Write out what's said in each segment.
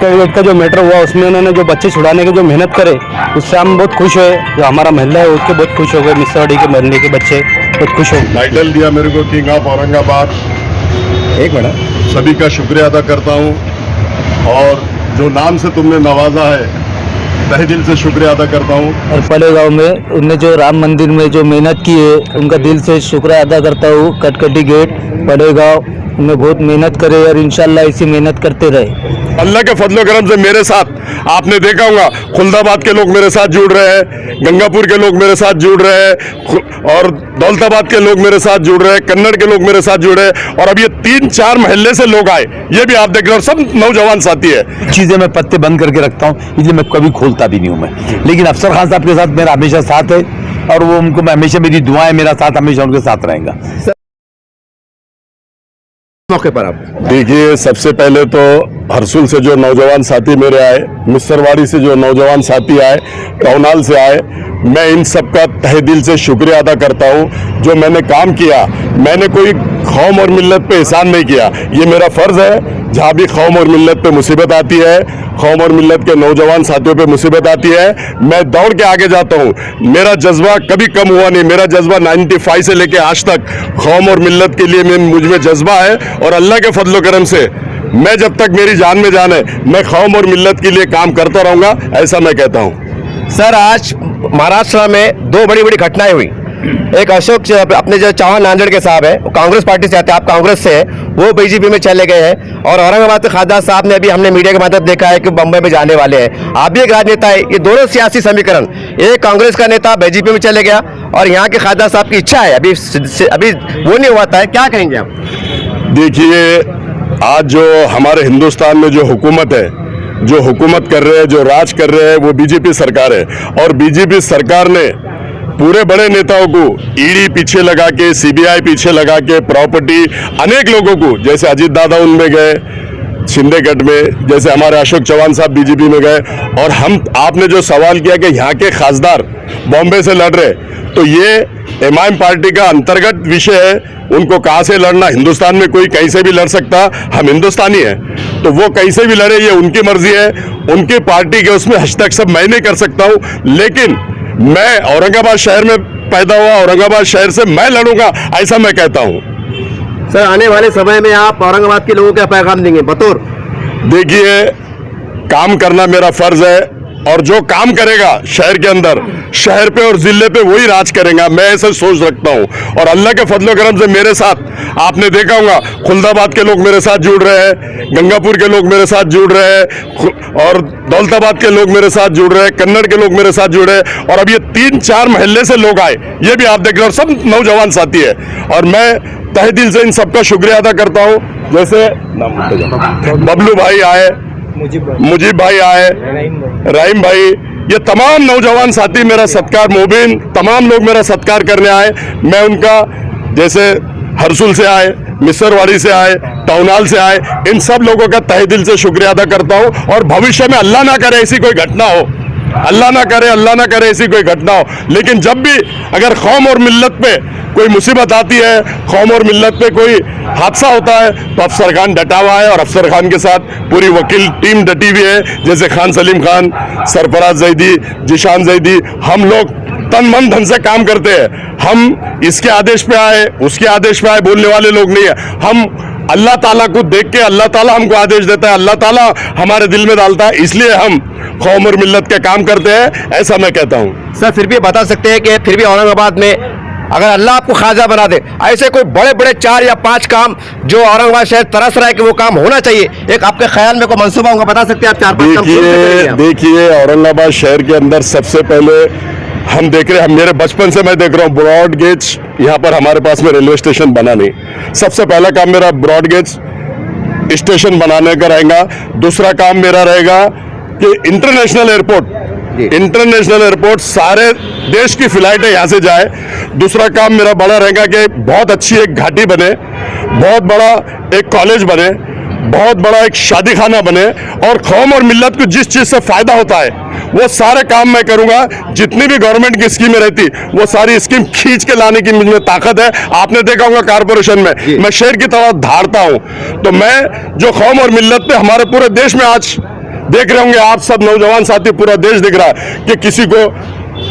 कटकट का जो मैटर हुआ उसमें उन्होंने जो बच्चे छुड़ाने की जो मेहनत करे उससे हम बहुत खुश हुए। जो हमारा महल्ला है उसके बहुत खुश हो गए, मिसरवाड़ी के महल्ले के बच्चे बहुत खुश हो गए। टाइटल दिया मेरे को किंग ऑफ औरंगाबाद, एक मिनट, सभी का शुक्रिया अदा करता हूँ। और जो नाम से तुमने नवाजा है, तहे दिल से शुक्रिया अदा करता हूँ। और पले गाँव में उनने जो राम मंदिर में जो मेहनत की है उनका दिल से शुक्रिया अदा करता हूँ। कटकटी गेट पले गाँव उन्हें बहुत मेहनत करे और इंशाल्लाह इसी मेहनत करते रहे। अल्लाह के फजलो करम से मेरे साथ आपने देखा होगा, खुलदाबाद के लोग मेरे साथ जुड़ रहे हैं, गंगापुर के लोग मेरे साथ जुड़ रहे हैं और दौलताबाद के लोग मेरे साथ जुड़ रहे हैं, कन्नड़ के लोग मेरे साथ जुड़ रहे हैं। और अब ये 3-4 महल्ले से लोग आए, ये भी आप देख रहे हो, सब नौजवान साथी है। चीजें मैं पत्ते बंद करके रखता हूँ, इसलिए मैं कभी खोलता भी नहीं हूँ मैं। लेकिन अफसर खान साहब के साथ मेरा हमेशा साथ है और वो उनको मैं हमेशा, मेरी दुआएं मेरा साथ हमेशा उनके साथ रहेगा। मौके पर आप देखिए, सबसे पहले तो हरसुल से जो नौजवान साथी मेरे आए, मिसरवाड़ी से जो नौजवान साथी आए, टौनाल से आए, मैं इन सब का तहे दिल से शुक्रिया अदा करता हूं। जो मैंने काम किया, मैंने कोई कौम और मिल्लत पे एहसान नहीं किया, ये मेरा फर्ज है। जहां भी कौम और मिल्लत पे मुसीबत आती है, कौम और मिल्लत के नौजवान साथियों पे मुसीबत आती है, मैं दौड़ के आगे जाता हूं। मेरा जज्बा कभी कम हुआ नहीं, मेरा जज्बा 95 से लेके आज तक कौम और मिल्लत के लिए मुझ में जज्बा है। और अल्लाह के फजलो करम से मैं जब तक मेरी जान में जान है, मैं कौम और मिल्लत के लिए काम करता रहूंगा, ऐसा मैं कहता हूं। सर, आज महाराष्ट्र में 2 बड़ी बड़ी घटनाएं हुई। एक अशोक अपने जो चौहान नांदेड़ के साहब है, वो कांग्रेस पार्टी से आते हैं, आप कांग्रेस से है, वो बीजेपी में चले गए हैं। और औरंगाबाद के खासदार साहब ने अभी हमने मीडिया के माध्यम देखा है कि बम्बई में जाने वाले हैं। आप भी एक राजनेता है, ये दोनों सियासी समीकरण, एक कांग्रेस का नेता बीजेपी में चले गया और यहाँ के खासदार साहब की इच्छा है, अभी वो नहीं हुआ था, क्या कहेंगे आप? देखिए, आज जो हमारे हिंदुस्तान में जो हुकूमत है, जो हुकूमत कर रहे हैं, जो राज कर रहे हैं, वो बीजेपी सरकार है। और बीजेपी सरकार ने पूरे बड़े नेताओं को ईडी पीछे लगा के, सीबीआई पीछे लगा के, प्रॉपर्टी अनेक लोगों को, जैसे अजीत दादा उनमें गए शिंदेगढ़ में, जैसे हमारे अशोक चौहान साहब बीजेपी में गए। और आपने जो सवाल किया कि यहाँ के खासदार बॉम्बे से लड़ रहे, तो ये एमआईएम पार्टी का अंतर्गत विषय है। उनको कहाँ से लड़ना, हिंदुस्तान में कोई कहीं से भी लड़ सकता, हम हिंदुस्तानी हैं, तो वो कहीं से भी लड़े, ये उनकी मर्जी है, उनकी पार्टी के उसमें हस्तक्षेप सब मैं नहीं कर सकता हूँ। लेकिन मैं औरंगाबाद शहर में पैदा हुआ, औरंगाबाद शहर से मैं लड़ूंगा, ऐसा मैं कहता हूँ। सर, आने वाले समय में आप औरंगाबाद के लोगों को क्या पैगाम देंगे बतौर? देखिए, काम करना मेरा फर्ज है और जो काम करेगा शहर के अंदर, शहर पे और जिले पे, वही राज करेगा, मैं ऐसा सोच रखता हूँ। और अल्लाह के फजलो करम से मेरे साथ आपने देखा होगा, खुलदाबाद के लोग मेरे साथ जुड़ रहे हैं, गंगापुर के लोग मेरे साथ जुड़ रहे हैं और दौलताबाद के लोग मेरे साथ जुड़ रहे हैं, कन्नड़ के लोग मेरे साथ जुड़ रहे हैं। और अब ये 3-4 महल्ले से लोग आए, ये भी आप देख रहे हो, सब नौजवान साथी है। और मैं तहे दिल से इन सबका शुक्रिया अदा करता हूँ। जैसे बबलू भाई आए, मुजीब भाई आए, रहीम भाई, ये तमाम नौजवान साथी मेरा सत्कार, मोबिन, तमाम लोग मेरा सत्कार करने आए। मैं उनका, जैसे हरसुल से आए, मिसरवाड़ी से आए, टौनाल से आए, इन सब लोगों का तहे दिल से शुक्रिया अदा करता हूं। और भविष्य में अल्लाह ना करे ऐसी कोई घटना हो, अल्लाह ना करे ऐसी कोई घटना हो। लेकिन जब भी अगर कौम और मिल्लत पे कोई मुसीबत आती है, कौम और मिल्लत पे कोई हादसा होता है, तो अफसर खान डटा हुआ है और अफसर खान के साथ पूरी वकील टीम डटी हुई है। जैसे खान सलीम खान, सरफराज जैदी, जिशान जैदी, हम लोग तन मन धन से काम करते हैं। हम इसके आदेश पे आए, उसके आदेश पे आए बोलने वाले लोग नहीं है। हम अल्लाह ताला को देख के, अल्लाह ताला हमको आदेश देता है, अल्लाह ताला हमारे दिल में डालता है, इसलिए हम कौम और मिल्लत के काम करते हैं, ऐसा मैं कहता हूँ। सर, फिर भी बता सकते हैं कि फिर भी औरंगाबाद में अगर अल्लाह आपको खाजा बना दे, ऐसे कोई बड़े बड़े 4 या 5 काम जो औरंगाबाद शहर तरस रहा है कि वो काम होना चाहिए, एक आपके ख्याल में कोई मंसूबा होगा, बता सकते हैं आप 4-5 काम? देखिए, औरंगाबाद शहर के अंदर सबसे पहले हम देख रहे हैं, मेरे बचपन से मैं देख रहा हूँ, ब्रॉड गेज यहाँ पर हमारे पास में रेलवे स्टेशन बना नहीं। सबसे पहला काम मेरा ब्रॉड गेज स्टेशन बनाने का रहेगा। दूसरा काम मेरा रहेगा कि इंटरनेशनल एयरपोर्ट सारे देश की फ्लाइटें यहाँ से जाए। दूसरा काम मेरा बड़ा रहेगा कि बहुत अच्छी एक घाटी बने, बहुत बड़ा एक कॉलेज बने, बहुत बड़ा एक शादी खाना बने, और कौम और मिल्लत को जिस चीज से फायदा होता है वो सारे काम मैं करूंगा। जितनी भी गवर्नमेंट की स्कीमें रहती, वो सारी स्कीम खींच के लाने की मुझ में ताकत है। आपने देखा होगा कारपोरेशन में मैं शेर की तरह धारता हूं। तो मैं जो कौम और मिल्लत पे हमारे पूरे देश में आज देख रहे होंगे आप सब नौजवान साथी, पूरा देश दिख रहा है कि किसी को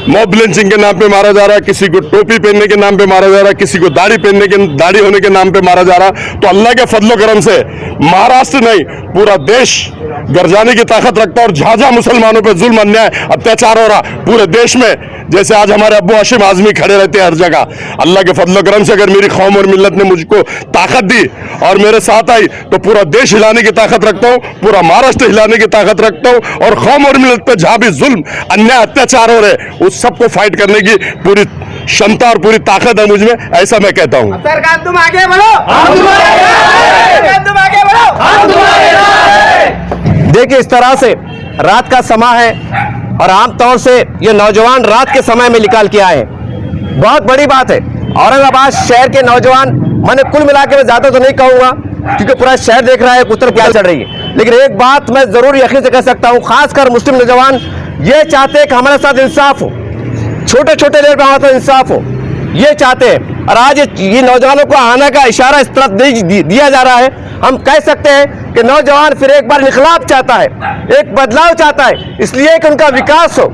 मॉब लिंचिंग के नाम पे मारा जा रहा है, किसी को टोपी पहनने के नाम पे मारा जा रहा है, किसी को दाढ़ी होने के नाम पे मारा जा रहा है। तो अल्लाह के फजलो करम से महाराष्ट्र नहीं, पूरा देश गरजाने की ताकत रखता है। और जहां जहां मुसलमानों पे जुल्म, अन्याय, अत्याचार हो रहा पूरे देश में, जैसे आज हमारे अब्बू हाशिम आजमी खड़े रहते हैं हर जगह, अल्लाह के फजलो करम से अगर मेरी कौम और मिल्लत ने मुझको ताकत दी और मेरे साथ आई तो पूरा देश हिलाने की ताकत रखता हूँ, पूरा महाराष्ट्र हिलाने की ताकत रखता हूँ। और कौम और मिल्लत पे जहां भी जुल्म, अन्याय, अत्याचार हो रहे उस सबको फाइट करने की पूरी क्षमता और पूरी ताकत है मुझ में, ऐसा मैं कहता हूँ। सरकार तुम आगे बढ़ो, हम तुम्हारे साथ, तुम आगे बढ़ो, हम तुम्हारे साथ। देखिए, इस तरह से रात का समय है और आमतौर से ये नौजवान रात के समय में निकाल के आए हैं। बहुत बड़ी बात है। औरंगाबाद शहर के नौजवान, मैंने कुल मिला के मैं ज्यादा तो नहीं कहूंगा क्योंकि पूरा शहर देख रहा है उत्तर क्या चल रही है, लेकिन एक बात मैं जरूर यकीन से कह सकता हूं, खासकर मुस्लिम नौजवान ये चाहते हैं कि हमारे साथ इंसाफ हो, छोटे छोटे लेवल पर हमारे साथ इंसाफ हो, ये चाहते हैं। और आज ये नौजवानों को आने का इशारा इस तरफ दिया जा रहा है। हम कह सकते हैं कि नौजवान फिर एक बार इनकलाब चाहता है, एक बदलाव चाहता है, इसलिए कि उनका विकास हो,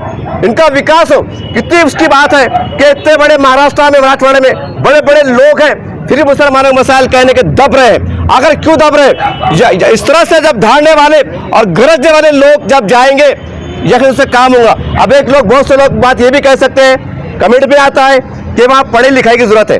इनका विकास हो। कितनी उसकी बात है कि इतने बड़े महाराष्ट्र में, मराठवाड़े में बड़े बड़े लोग हैं, फिर मुसलमानों के मसाइल कहने के दब रहे हैं। आखिर क्यों दब रहे? इस तरह से जब धारने वाले और गरजने वाले लोग जब जाएंगे, यकीन से काम होगा। अब एक लोग, बहुत से लोग बात ये भी कह सकते हैं, कमेंट में आता है कि वहां पढ़े लिखाई की जरूरत है।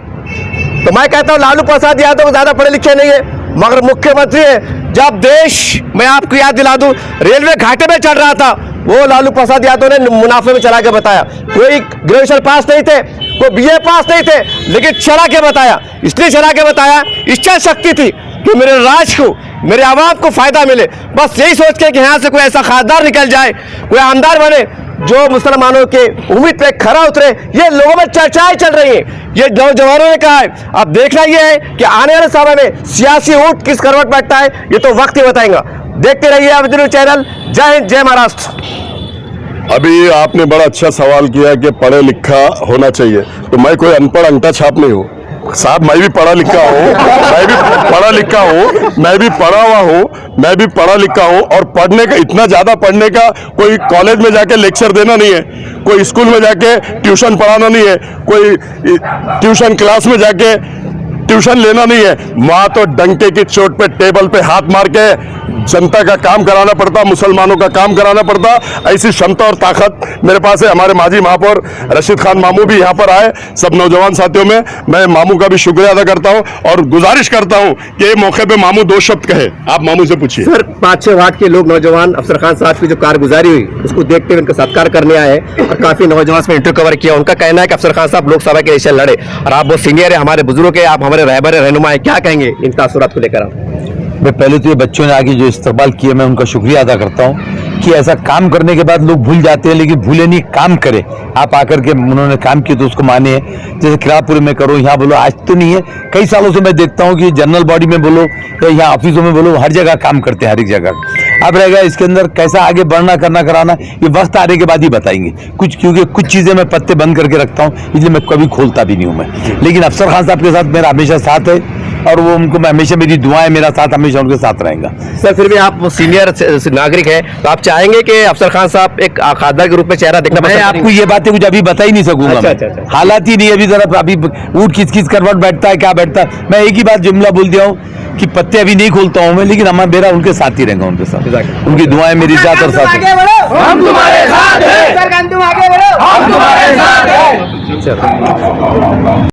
तो मैं कहता हूं लालू प्रसाद यादव को ज्यादा पढ़े लिखे नहीं है, मगर मुख्यमंत्री है। जब देश, मैं आपको याद दिला दूं, रेलवे घाटे में चल रहा था, वो लालू प्रसाद यादव ने मुनाफे में चला के बताया। कोई ग्रेजुएशन पास नहीं थे, कोई बीए पास नहीं थे, लेकिन चला के बताया। इसलिए चला के बताया, इच्छा शक्ति थी कि मेरे राज को, मेरे आवाम को फायदा मिले। बस यही सोच के कि यहाँ से कोई ऐसा खासदार निकल जाए, कोई आमदार बने जो मुसलमानों के उम्मीद पे खरा उतरे। ये लोगों में चर्चाएं चल रही हैं, ये नौजवानों ने कहा है। अब देखना यह है कि आने वाले समय में सियासी ऊंट किस करवट बैठता है, ये तो वक्त ही बताएगा। देखते रहिए अवध न्यूज़ चैनल। जय हिंद, जय महाराष्ट्र। अभी आपने बड़ा अच्छा सवाल किया कि पढ़े लिखा होना चाहिए, तो मैं कोई अनपढ़ अंगठा छाप नहीं हूँ साहब। मैं भी पढ़ा लिखा हूँ, मैं भी पढ़ा लिखा हूँ, मैं भी पढ़ा हुआ हूँ, मैं भी पढ़ा लिखा हूँ। और पढ़ने का, इतना ज्यादा पढ़ने का, कोई कॉलेज में जाके लेक्चर देना नहीं है, कोई स्कूल में जाके ट्यूशन पढ़ाना नहीं है, कोई ट्यूशन क्लास में जाके ट्यूशन लेना नहीं है। वहां तो डंके की चोट पे, टेबल पे हाथ मार के जनता का काम कराना पड़ता, मुसलमानों का काम कराना पड़ता। ऐसी क्षमता और ताकत मेरे पास है। हमारे माजी महापौर रशीद खान मामू भी यहाँ पर आए, सब नौजवान साथियों में मैं मामू का भी शुक्रिया अदा करता हूँ और गुजारिश करता हूँ कि ये मौके पे मामू दो शब्द कहे। आप मामू से पूछिए। सर, 5-6 वार्ड के लोग, नौजवान अफसर खान साहब की जो कारगुजारी हुई उसको देखते हुए उनका सत्कार करने आए और काफी नौजवान से इंटरव्यू कवर किया। उनका कहना है कि अफसर खान साहब लोकसभा के इलेक्शन लड़े और आप बहुत सीनियर है, हमारे बुजुर्ग है, आप हमारे रहबर रहनुमा है, क्या कहेंगे इन तासुरात को लेकर आप? मैं पहले तो ये बच्चों ने आगे जो इस्तेमाल किया, मैं उनका शुक्रिया अदा करता हूँ कि ऐसा काम करने के बाद लोग भूल जाते हैं, लेकिन भूले नहीं, काम करे। आप आकर के उन्होंने काम किया तो उसको माने। जैसे किरापुर में करो, यहाँ बोलो, आज तो नहीं है, कई सालों से मैं देखता हूँ कि जनरल बॉडी में बोलो या यहाँ ऑफिसों में बोलो, हर जगह काम करते हैं, हर एक जगह। अब रहेगा इसके अंदर कैसा आगे बढ़ना, करना, कराना, ये वक्त आने के बाद ही बताएंगे कुछ, क्योंकि कुछ चीजें मैं पत्ते बंद करके रखता हूँ, इसलिए मैं कभी खोलता भी नहीं हूँ मैं। लेकिन अफसर खान साहब के साथ मेरा हमेशा साथ है और वो उनको, मैं हमेशा, मेरी दुआएं मेरा साथ हमेशा उनके साथ रहेगा। सर, फिर भी आप सीनियर नागरिक हैं, तो आप चाहेंगे कि अफसर खान साहब एक खासदार के रूप में चेहरा देखना? मैं आपको ये बातें कुछ अभी बता ही नहीं सकूंगा। अच्छा। हालात ही नहीं अभी जरा, अभी ऊट खिच करवट बैठता है, क्या बैठता है। मैं एक ही बात जुमला बोल दिया हूँ कि पत्ते अभी नहीं खोलता हूँ मैं, लेकिन मेरा उनके साथ ही रहेगा, उनके साथ। उनकी दुआएं मेरी साथ और साथ आगे बढ़ो, हम तुम्हारे साथ हैं। सरकार तुम आगे बढ़ो, हम तुम्हारे साथ हैं।